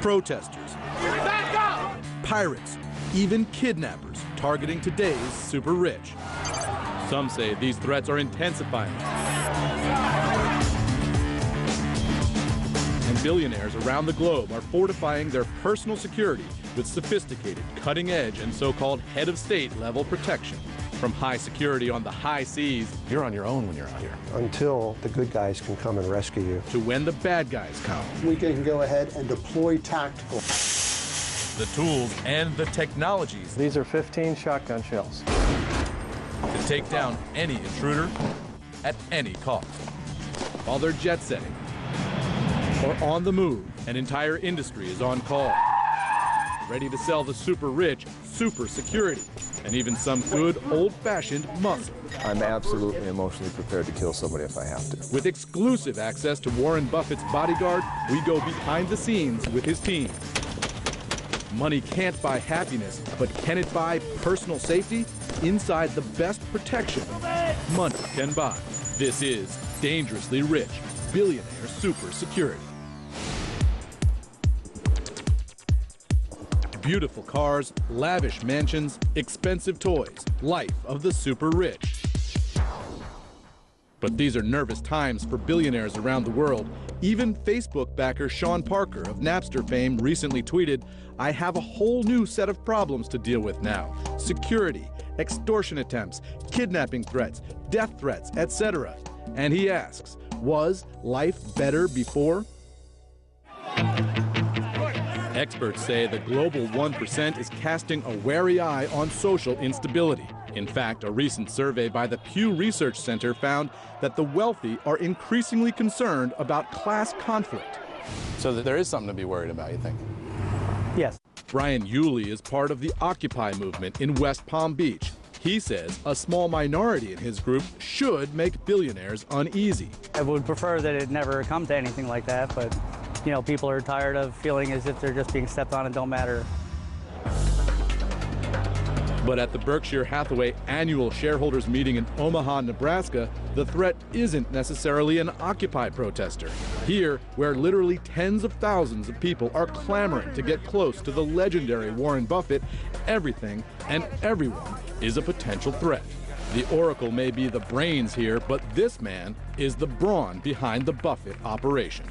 protesters, pirates, even kidnappers targeting today's super rich. Some say these threats are intensifying. And billionaires around the globe are fortifying their personal security with sophisticated, cutting-edge, and so-called head of state level protection. From high security on the high seas, you're on your own when you're out here. Until the good guys can come and rescue you. To when the bad guys come. We can go ahead and deploy tactical. The tools and the technologies. These are 15 shotgun shells. To take down any intruder at any cost. While they're jet setting or on the move, an entire industry is on call. Ready to sell the super rich super security and even some good old-fashioned muscle. I'm absolutely emotionally prepared to kill somebody if I have to. With exclusive access to Warren Buffett's bodyguard, we go behind the scenes with his team. Money can't buy happiness, but can it buy personal safety? Inside the best protection money can buy. This is Dangerously Rich, Billionaire Super Security. Beautiful cars, lavish mansions, expensive toys, life of the super rich. But these are nervous times for billionaires around the world. Even Facebook backer Sean Parker of Napster fame recently tweeted, "I have a whole new set of problems to deal with now. Security, extortion attempts, kidnapping threats, death threats, etc." And he asks, was life better before? Experts say the global 1% is casting a wary eye on social instability. In fact, a recent survey by the Pew Research Center found that the wealthy are increasingly concerned about class conflict. So there is something to be worried about, you think? Yes. Brian Yulee is part of the Occupy movement in West Palm Beach. He says a small minority in his group should make billionaires uneasy. I would prefer that it never come to anything like that, but you know, people are tired of feeling as if they're just being stepped on and don't matter. But at the Berkshire Hathaway annual shareholders meeting in Omaha, Nebraska, the threat isn't necessarily an Occupy protester. Here, where literally tens of thousands of people are clamoring to get close to the legendary Warren Buffett, everything and everyone is a potential threat. The Oracle may be the brains here, but this man is the brawn behind the Buffett operation.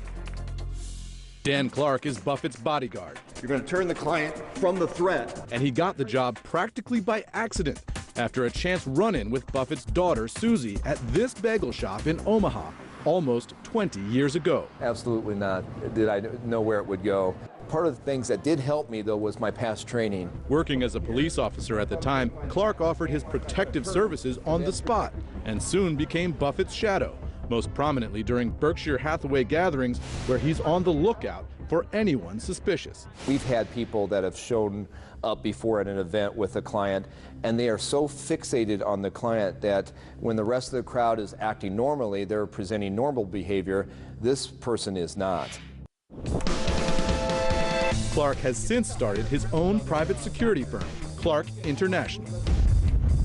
Dan Clark is Buffett's bodyguard. You're going to turn the client from the threat. And he got the job practically by accident after a chance run-in with Buffett's daughter, Susie, at this bagel shop in Omaha almost 20 years ago. Absolutely not. Did I know where it would go? Part of the things that did help me, though, was my past training. Working as a police officer at the time, Clark offered his protective services on the spot and soon became Buffett's shadow, most prominently during Berkshire Hathaway gatherings where he's on the lookout for anyone suspicious. We've had people that have shown up before at an event with a client, and they are so fixated on the client that when the rest of the crowd is acting normally, they're presenting normal behavior. This person is not. Clark has since started his own private security firm, Clark International.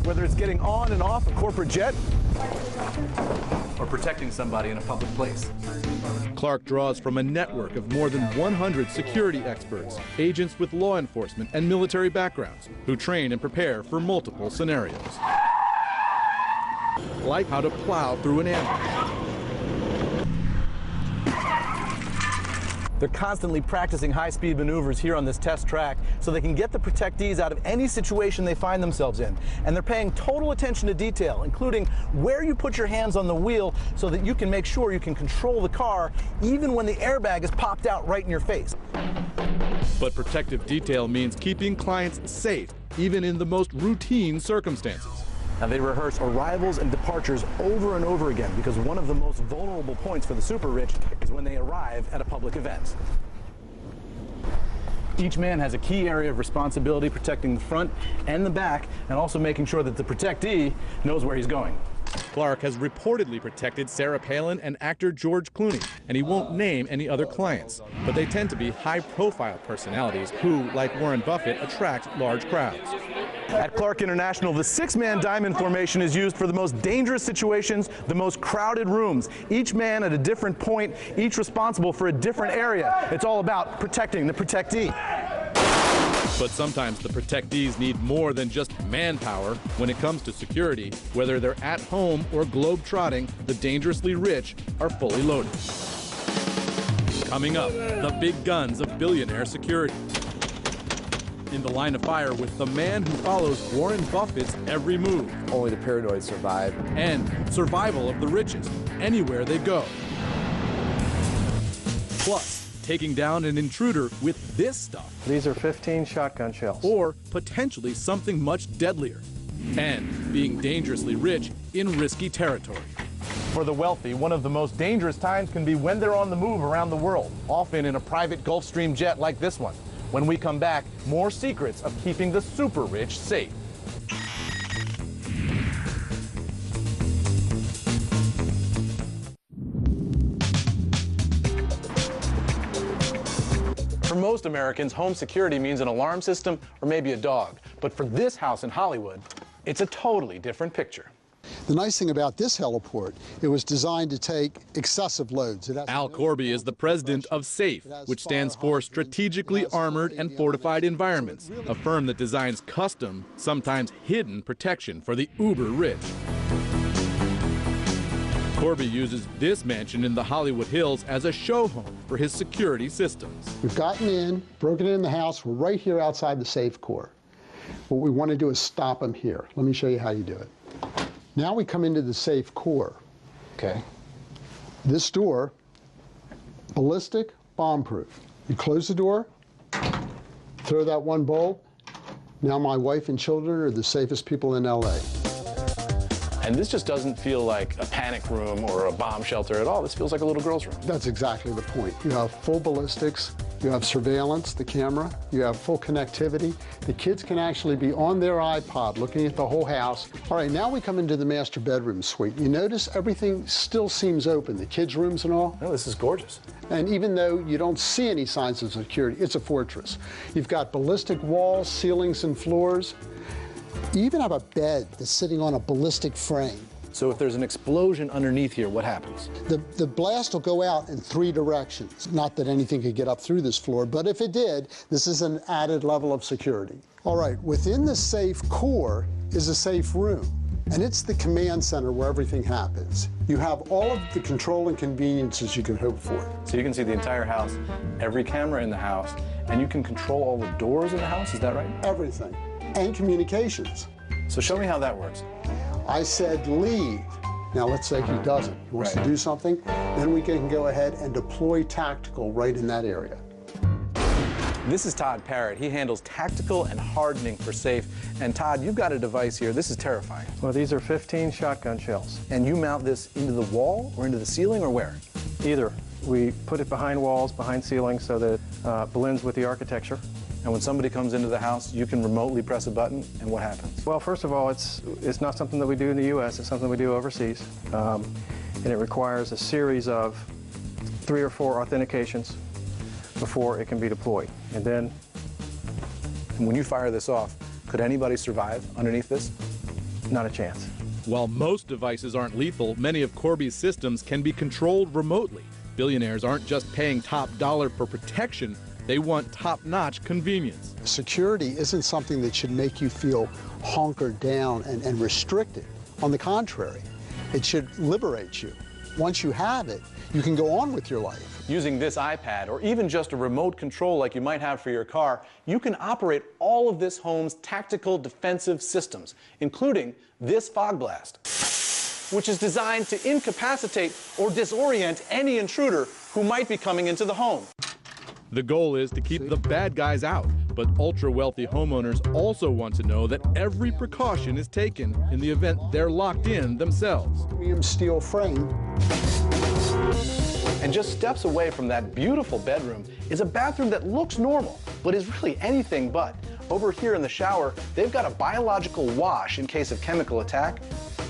Whether it's getting on and off a corporate jet, or protecting somebody in a public place. Clark draws from a network of more than 100 security experts, agents with law enforcement and military backgrounds, who train and prepare for multiple scenarios. Like how to plow through an ambush. they're constantly practicing high-speed maneuvers here on this test track so they can get the protectees out of any situation they find themselves in. And they're paying total attention to detail, including where you put your hands on the wheel so that you can make sure you can control the car even when the airbag is popped out right in your face. But protective detail means keeping clients safe, even in the most routine circumstances. Now, they rehearse arrivals and departures over and over again because one of the most vulnerable points for the super rich is when they arrive at a public event. Each man has a key area of responsibility protecting the front and the back, and also making sure that the protectee knows where he's going. Clark has reportedly protected Sarah Palin and actor George Clooney, and he won't name any other clients. But they tend to be high-profile personalities who, like Warren Buffett, attract large crowds. At Clark International, the six-man diamond formation is used for the most dangerous situations, the most crowded rooms. Each man at a different point, each responsible for a different area. It's all about protecting the protectee. But sometimes the protectees need more than just manpower when it comes to security. Whether they're at home or globe-trotting, the dangerously rich are fully loaded. Coming up, the big guns of Billionaire Security. In the line of fire with the man who follows Warren Buffett's every move. Only the paranoid survive. And survival of the richest, anywhere they go. Plus, taking down an intruder with this stuff. These are 15 shotgun shells. Or potentially something much deadlier. And being dangerously rich in risky territory. For the wealthy, one of the most dangerous times can be when they're on the move around the world, often in a private Gulfstream jet like this one. When we come back, more secrets of keeping the super rich safe. For most Americans, home security means an alarm system or maybe a dog. But for this house in Hollywood, it's a totally different picture. The nice thing about this heliport, it was designed to take excessive loads. Al Corby is the president of SAFE, which stands for Strategically Armored and Fortified Environments, a firm that designs custom, sometimes hidden protection for the uber-rich. Corby uses this mansion in the Hollywood Hills as a show home for his security systems. We've gotten in, broken in the house. We're right here outside the safe core. What we want to do is stop them here. Let me show you how you do it. Now we come into the safe core. Okay. This door, ballistic, bomb-proof. You close the door, throw that one bolt. Now my wife and children are the safest people in LA. And this just doesn't feel like a panic room or a bomb shelter at all. This feels like a little girl's room. That's exactly the point. You have full ballistics, you have surveillance, the camera, you have full connectivity. The kids can actually be on their iPod looking at the whole house. All right, now we come into the master bedroom suite. You notice everything still seems open, the kids' rooms and all? Oh, this is gorgeous. And even though you don't see any signs of security, it's a fortress. You've got ballistic walls, ceilings, and floors. You even have a bed that's sitting on a ballistic frame. So if there's an explosion underneath here, what happens? The blast will go out in 3 directions. Not that anything could get up through this floor, but if it did, this is an added level of security. All right, within the safe core is a safe room, and it's the command center where everything happens. You have all of the control and conveniences you could hope for. So you can see the entire house, every camera in the house, and you can control all the doors in the house, is that right? Everything, and communications. So show me how that works. I said leave. Now let's say he doesn't. He wants to do something, then we can go ahead and deploy tactical right in that area. This is Todd Parrott. He handles tactical and hardening for SAFE. And Todd, you've got a device here. This is terrifying. Well, these are 15 shotgun shells. And you mount this into the wall or into the ceiling or where? Either. We put it behind walls, behind ceilings, so that it blends with the architecture. And when somebody comes into the house, you can remotely press a button, and what happens? Well, first of all, it's not something that we do in the U.S. It's something we do overseas. And it requires a series of 3 or 4 authentications before it can be deployed. And then, when you fire this off, could anybody survive underneath this? not a chance. While most devices aren't lethal, many of Corby's systems can be controlled remotely. Billionaires aren't just paying top dollar for protection, they want top-notch convenience. Security isn't something that should make you feel hunkered down and restricted. On the contrary, it should liberate you. Once you have it, you can go on with your life. Using this iPad, or even just a remote control like you might have for your car, you can operate all of this home's tactical defensive systems, including this fog blast, which is designed to incapacitate or disorient any intruder who might be coming into the home. The goal is to keep the bad guys out, but ultra-wealthy homeowners also want to know that every precaution is taken in the event they're locked in themselves. Premium steel frame. And just steps away from that beautiful bedroom is a bathroom that looks normal, but is really anything but. Over here in the shower, they've got a biological wash in case of chemical attack.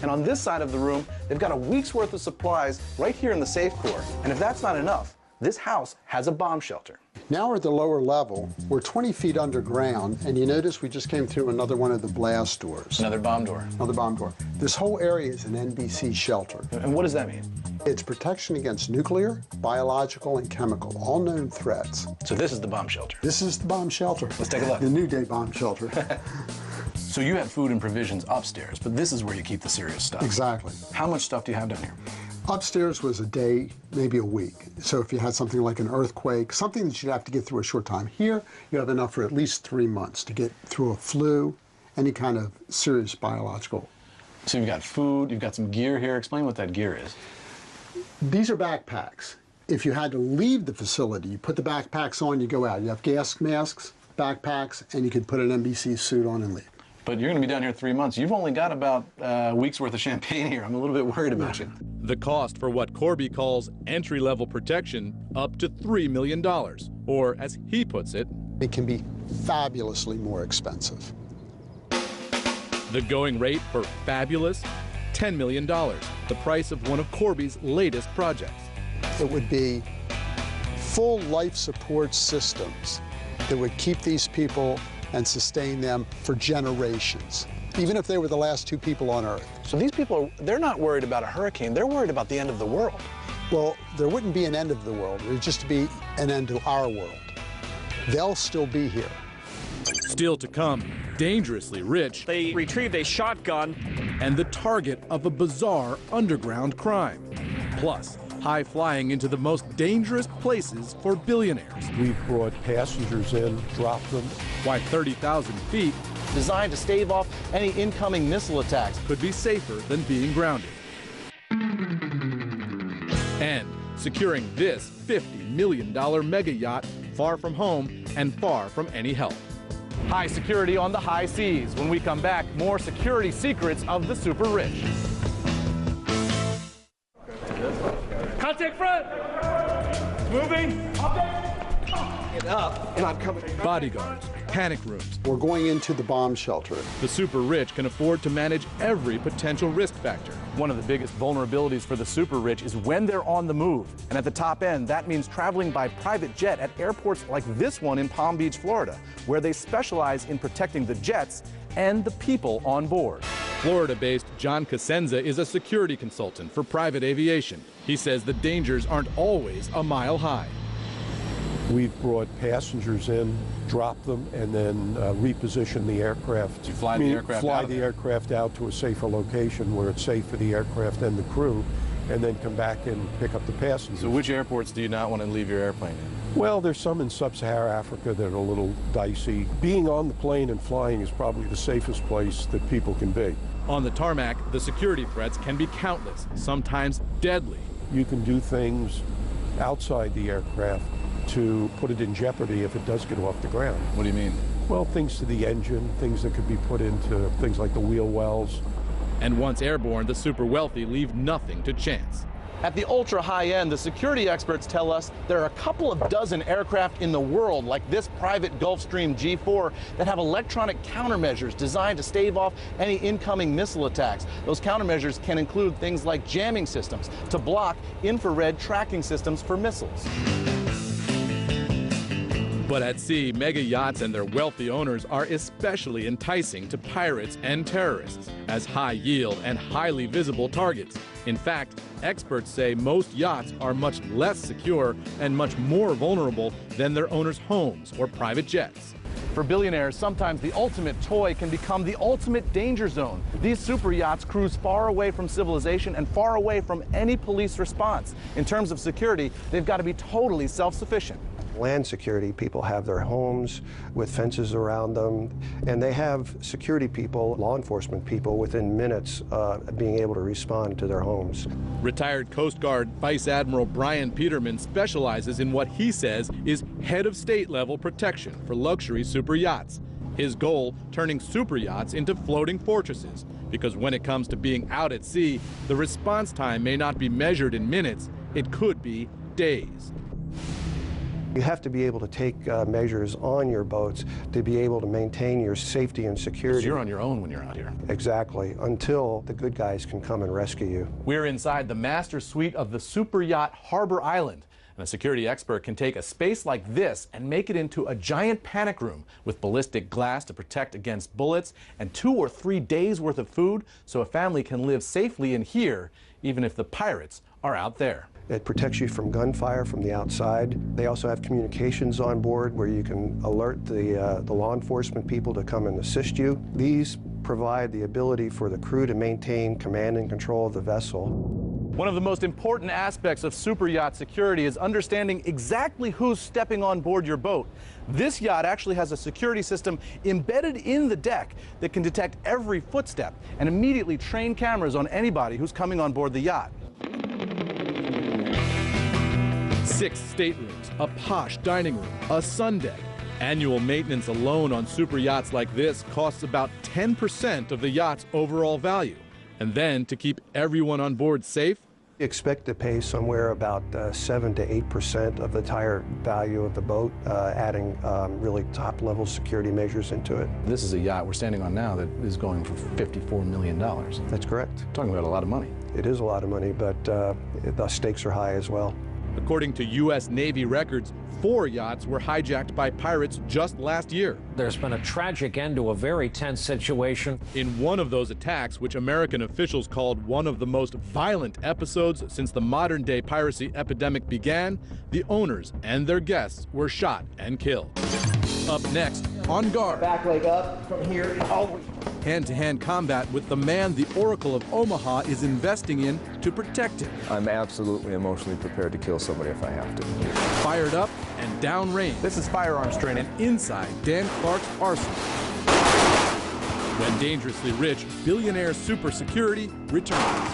And on this side of the room, they've got a week's worth of supplies right here in the safe core. And if that's not enough, this house has a bomb shelter. Now we're at the lower level. We're 20 feet underground, and you notice we just came through another one of the blast doors. Another bomb door. Another bomb door. This whole area is an NBC shelter. And what does that mean? It's protection against nuclear, biological, and chemical, all known threats. So this is the bomb shelter. This is the bomb shelter. Let's take a look. The New Day bomb shelter. So you have food and provisions upstairs, but this is where you keep the serious stuff. Exactly. How much stuff do you have down here? Upstairs was a day, maybe a week. So if you had something like an earthquake, something that you'd have to get through a short time. Here, you have enough for at least 3 months to get through a flu, any kind of serious biological. So you've got food, you've got some gear here. Explain what that gear is. These are backpacks. If you had to leave the facility, you put the backpacks on, you go out. You have gas masks, backpacks, and you could put an NBC suit on and leave. But you're going to be down here 3 months. You've only got about a week's worth of champagne here. I'm a little bit worried about you. The cost for what Corby calls entry-level protection up to $3 million, or as he puts it, it can be fabulously more expensive. The going rate for fabulous, $10 million, the price of one of Corby's latest projects. It would be full life support systems that would keep these people and sustain them for generations, even if they were the last 2 people on Earth. So these people, they're not worried about a hurricane. They're worried about the end of the world. Well, there wouldn't be an end of the world. It would just be an end to our world. They'll still be here. Still to come, dangerously rich. They retrieved a shotgun. And the target of a bizarre underground crime. Plus, high-flying into the most dangerous places for billionaires. We've brought passengers in, dropped them. Why 30,000 feet designed to stave off any incoming missile attacks could be safer than being grounded. And securing this $50 million mega yacht far from home and far from any help. High security on the high seas. When we come back, more security secrets of the super rich. Contact front! Moving! Get up, and I'm coming. Bodyguards, panic rooms. We're going into the bomb shelter. The super rich can afford to manage every potential risk factor. One of the biggest vulnerabilities for the super rich is when they're on the move. And at the top end, that means traveling by private jet at airports like this one in Palm Beach, Florida, where they specialize in protecting the jets and the people on board. Florida-based John Cosenza is a security consultant for private aviation. He says the dangers aren't always a mile high. We've brought passengers in, dropped them, and then repositioned the aircraft. You fly the aircraft fly out the aircraft out to a safer location where it's safe for the aircraft and the crew, and then come back and pick up the passengers. So which airports do you not want to leave your airplane in? Well, there's some in sub-Saharan Africa that are a little dicey. Being on the plane and flying is probably the safest place that people can be. On the tarmac, the security threats can be countless, sometimes deadly. You can do things outside the aircraft to put it in jeopardy if it does get off the ground. What do you mean? Well, things to the engine, things that could be put into things like the wheel wells. And once airborne, the super wealthy leave nothing to chance. At the ultra high end, the security experts tell us there are a couple of dozen aircraft in the world, like this private Gulfstream G4, that have electronic countermeasures designed to stave off any incoming missile attacks. Those countermeasures can include things like jamming systems to block infrared tracking systems for missiles. But at sea, mega yachts and their wealthy owners are especially enticing to pirates and terrorists as high-yield and highly visible targets. In fact, experts say most yachts are much less secure and much more vulnerable than their owners' homes or private jets. For billionaires, sometimes the ultimate toy can become the ultimate danger zone. These super yachts cruise far away from civilization and far away from any police response. In terms of security, they've got to be totally self-sufficient. Land security, people have their homes with fences around them, and they have security people, law enforcement people, within minutes being able to respond to their homes. Retired Coast Guard Vice Admiral Brian Peterman specializes in what he says is head of state level protection for luxury super yachts. His goal, turning super yachts into floating fortresses, because when it comes to being out at sea, the response time may not be measured in minutes, it could be days. You have to be able to take measures on your boats to be able to maintain your safety and security. 'Cause you're on your own when you're out here. Exactly, until the good guys can come and rescue you. We're inside the master suite of the super yacht Harbor Island. And the security expert can take a space like this and make it into a giant panic room with ballistic glass to protect against bullets and 2 or 3 days worth of food so a family can live safely in here even if the pirates are out there. It protects you from gunfire from the outside. They also have communications on board where you can alert the law enforcement people to come and assist you. These provide the ability for the crew to maintain command and control of the vessel. One of the most important aspects of super yacht security is understanding exactly who's stepping on board your boat. This yacht actually has a security system embedded in the deck that can detect every footstep and immediately train cameras on anybody who's coming on board the yacht. 6 staterooms, a posh dining room, a sun deck. Annual maintenance alone on super yachts like this costs about 10% of the yacht's overall value. And then to keep everyone on board safe, Expect to pay somewhere about 7 to 8% of the entire value of the boat, adding really top-level security measures into it. This is a yacht we're standing on now that is going for $54 million. That's correct. Talking about a lot of money. It is a lot of money, but the stakes are high as well. according to U.S. Navy records, 4 yachts were hijacked by pirates just last year. There's been a tragic end to a very tense situation. In one of those attacks, which American officials called one of the most violent episodes since the modern-day piracy epidemic began, the owners and their guests were shot and killed. Up next, On Guard. Back leg up from here. Oh. Hand-to-hand combat with the man the Oracle of Omaha is investing in to protect him. I'm absolutely emotionally prepared to kill somebody if I have to. Fired up and downrange. This is firearms training. And inside Dan Clark's arsenal. When Dangerously Rich, Billionaire Super Security returns.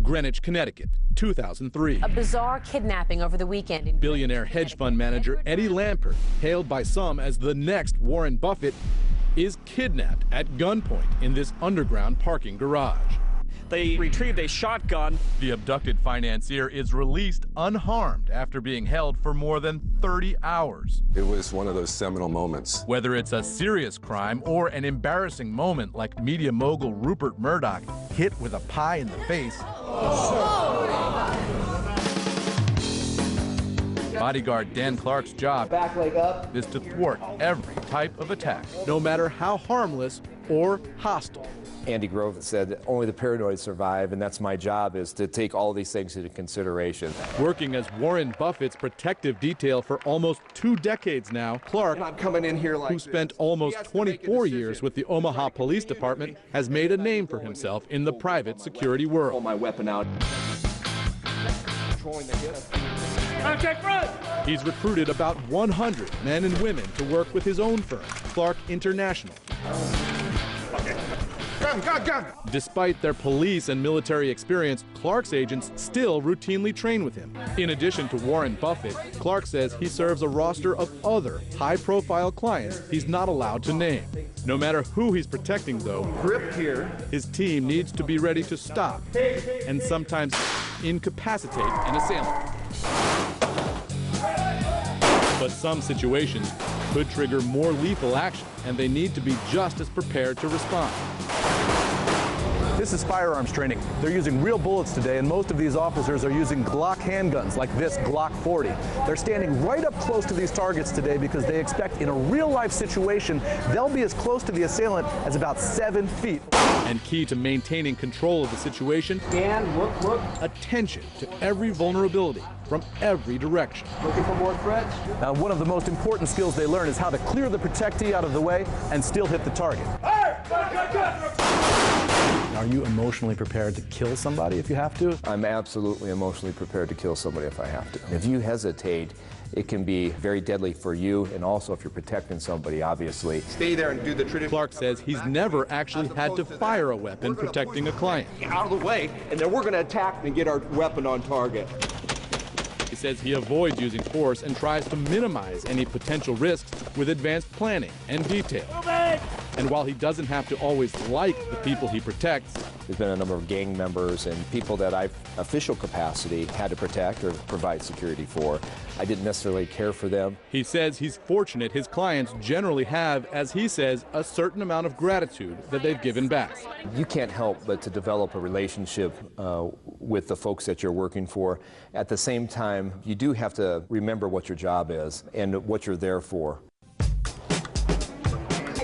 Greenwich, Connecticut, 2003. A bizarre kidnapping over the weekend in Billionaire hedge fund manager Eddie Lampert, hailed by some as the next Warren Buffett, is kidnapped at gunpoint in this underground parking garage. They retrieved a shotgun. The abducted financier is released unharmed after being held for more than 30 hours. It was one of those seminal moments. Whether it's a serious crime or an embarrassing moment like media mogul Rupert Murdoch hit with a pie in the face, bodyguard Dan Clark's job Back leg up. is to thwart every type of attack, no matter how harmless or hostile. Andy Grove said, only the paranoid survive, and that's my job, is to take all these things into consideration. Working as Warren Buffett's protective detail for almost 2 decades now, Clark, And I'm coming in here like who spent almost 24 years with the Omaha Police Department, has made a name for himself in the private security pull world. my weapon out. Contact front! He's recruited about 100 men and women to work with his own firm, Clark International. Gun. Despite their police and military experience, Clark's agents still routinely train with him. In addition to Warren Buffett, Clark says he serves a roster of other high-profile clients he's not allowed to name. No matter who he's protecting, though, Grip here. his team needs to be ready to stop and sometimes incapacitate an assailant. But some situations could trigger more lethal action, and they need to be just as prepared to respond. This is firearms training. They're using real bullets today, and most of these officers are using Glock handguns like this Glock 40. They're standing right up close to these targets today because they expect in a real-life situation, they'll be as close to the assailant as about 7 feet. And key to maintaining control of the situation, Dan, look. attention to every vulnerability from every direction. Looking for more threats? Now, one of the most important skills they learn is how to clear the protectee out of the way and still hit the target. Are you emotionally prepared to kill somebody if you have to? I'm absolutely emotionally prepared to kill somebody if I have to. If you hesitate, it can be very deadly for you, and also if you're protecting somebody, obviously. Stay there and do the traditional. Clark says he's never actually had to fire a weapon protecting a client. Out of the way, and then we're going to attack and get our weapon on target. He says he avoids using force and tries to minimize any potential risks with advanced planning and detail. And while he doesn't have to always like the people he protects, There's been a number of gang members and people that I've official capacity had to protect or provide security for. I didn't necessarily care for them. He says he's fortunate his clients generally have, as he says, a certain amount of gratitude that they've given back. You can't help but to develop a relationship with the folks that you're working for. At the same time, you do have to remember what your job is and what you're there for.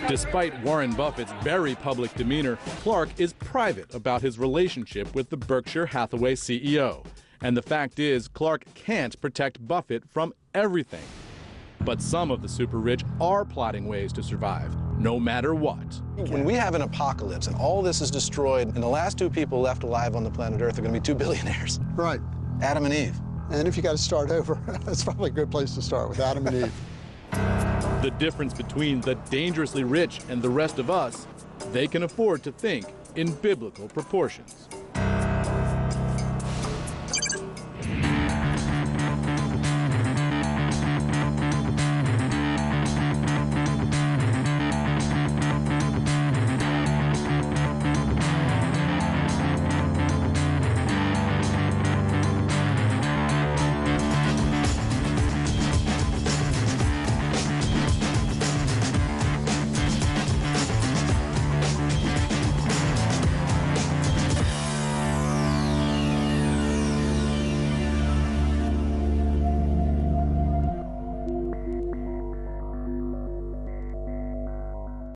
Despite Warren Buffett's very public demeanor, Clark is private about his relationship with the Berkshire Hathaway CEO. And the fact is, Clark can't protect Buffett from everything. But some of the super rich are plotting ways to survive, no matter what. When we have an apocalypse and all this is destroyed, and the last two people left alive on the planet Earth are going to be two billionaires. Right. Adam and Eve. And if you got to start over, that's probably a good place to start, with Adam and Eve. The difference between the dangerously rich and the rest of us, they can afford to think in biblical proportions.